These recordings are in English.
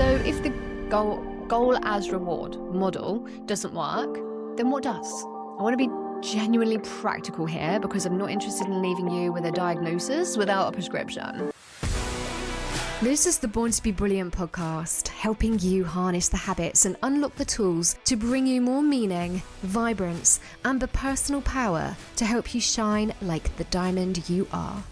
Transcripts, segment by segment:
So if the goal as reward model doesn't work, then what does? I want to be genuinely practical here because I'm not interested in leaving you with a diagnosis without a prescription. This is the Born to be Brilliant podcast, helping you harness the habits and unlock the tools to bring you more meaning, vibrance, and the personal power to help you shine like the diamond you are.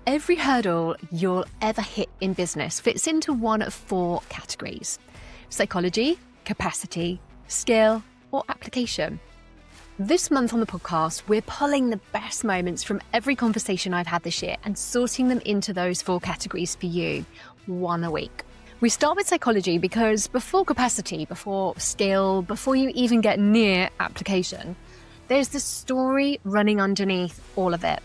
Every hurdle you'll ever hit in business fits into one of four categories: psychology, capacity, skill, or application. This month on the podcast, we're pulling the best moments from every conversation I've had this year and sorting them into those four categories for you, one a week. We start with psychology because before capacity, before skill, before you even get near application, there's the story running underneath all of it.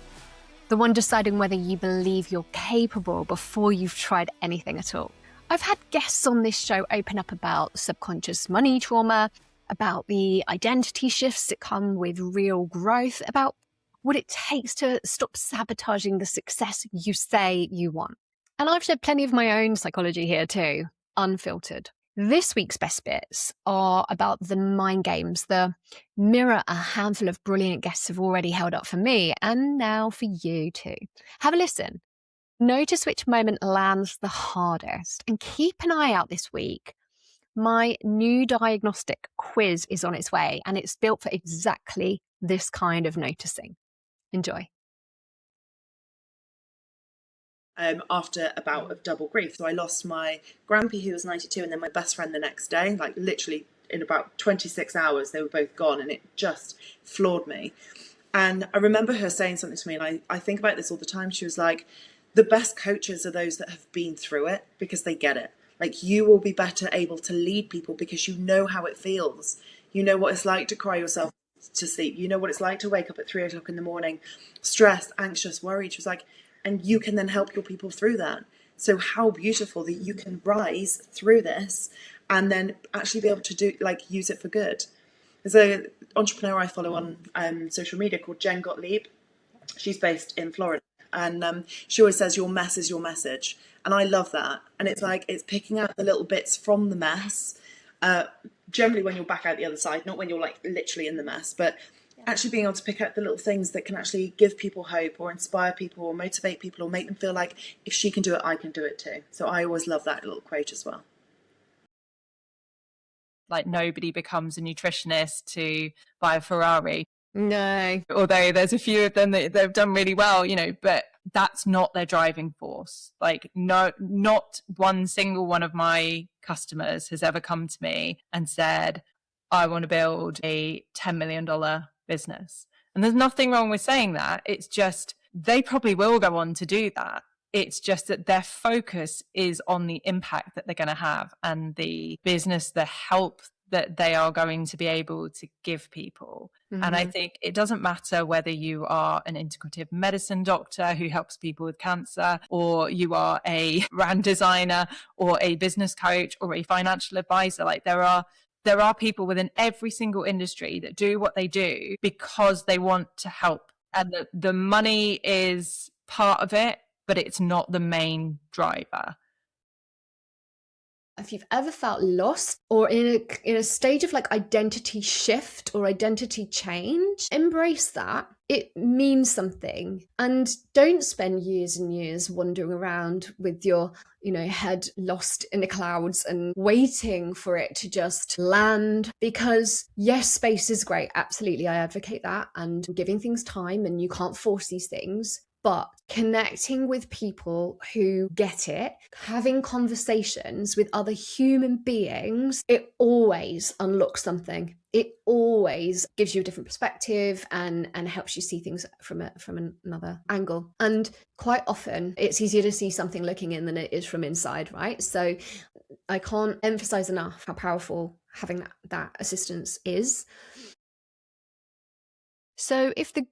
The one deciding whether you believe you're capable before you've tried anything at all. I've had guests on this show open up about subconscious money trauma, about the identity shifts that come with real growth, about what it takes to stop sabotaging the success you say you want. And I've shared plenty of my own psychology here too, unfiltered. This week's best bits are about the mind games, the mirror a handful of brilliant guests have already held up for me, and now for you too. Have a listen. Notice which moment lands the hardest, and keep an eye out this week. My new diagnostic quiz is on its way, and it's built for exactly this kind of noticing. Enjoy. After a bout of double grief. So I lost my grandpa, who was 92, and then my best friend the next day. Like literally in about 26 hours, they were both gone, and it just floored me. And I remember her saying something to me, and I think about this all the time. She was like, the best coaches are those that have been through it because they get it. Like, you will be better able to lead people because you know how it feels. You know what it's like to cry yourself to sleep. You know what it's like to wake up at 3 o'clock in the morning, stressed, anxious, worried. She was like, and you can then help your people through that. So how beautiful that you can rise through this and then actually be able to use it for good. There's an entrepreneur I follow on social media called Jen Gottlieb. She's based in Florida, and she always says your mess is your message. And I love that. And it's like, it's picking out the little bits from the mess, generally when you're back out the other side, not when you're like literally in the mess, but actually being able to pick out the little things that can actually give people hope or inspire people or motivate people or make them feel like, if she can do it, I can do it too. So I always love that little quote as well. Like, nobody becomes a nutritionist to buy a Ferrari. No. Although there's a few of them that they've done really well, but that's not their driving force. Like, no, not one single one of my customers has ever come to me and said, I want to build a $10 million business. And there's nothing wrong with saying that. It's just, they probably will go on to do that. It's just that their focus is on the impact that they're going to have and the business, the help that they are going to be able to give people. Mm-hmm. And I think it doesn't matter whether you are an integrative medicine doctor who helps people with cancer, or you are a brand designer or a business coach or a financial advisor. Like, there are people within every single industry that do what they do because they want to help. And the money is part of it, but it's not the main driver. If you've ever felt lost or in a stage of like identity shift or identity change, embrace that. It means something. And don't spend years and years wandering around with your, head lost in the clouds and waiting for it to just land. Because yes, space is great. Absolutely. I advocate that, and giving things time, and you can't force these things. But connecting with people who get it, having conversations with other human beings, it always unlocks something. It always gives you a different perspective and helps you see things from another angle. And quite often, it's easier to see something looking in than it is from inside, right? So I can't emphasize enough how powerful having that assistance is. So if the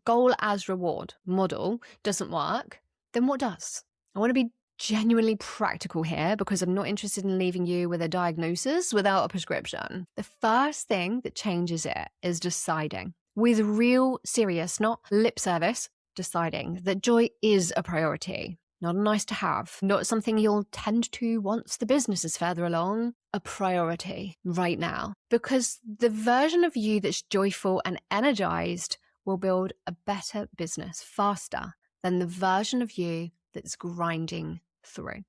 goal as reward model doesn't work, then what does? I want to be genuinely practical here because I'm not interested in leaving you with a diagnosis without a prescription. The first thing that changes it is deciding with real serious, not lip service, deciding that joy is a priority, not a nice to have, not something you'll tend to once the business is further along, a priority right now. Because the version of you that's joyful and energized will build a better business faster than the version of you that's grinding through.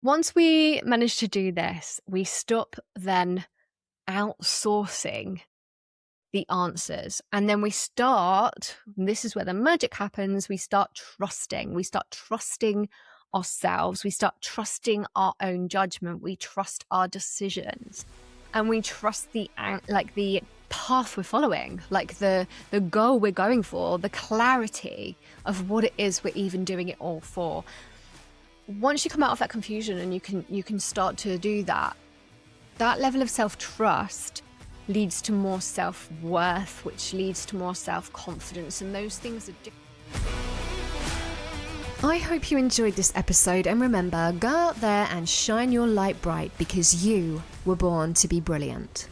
Once we manage to do this, we stop then outsourcing the answers. And then we start, this is where the magic happens, we start trusting. We start trusting ourselves. We start trusting our own judgment. We trust our decisions. And we trust the path we're following, like the goal we're going for, the clarity of what it is we're even doing it all for. Once you come out of that confusion and you can start to do that level of self-trust leads to more self-worth, which leads to more self-confidence, and those things are I hope you enjoyed this episode, and remember, go out there and shine your light bright because you were born to be brilliant.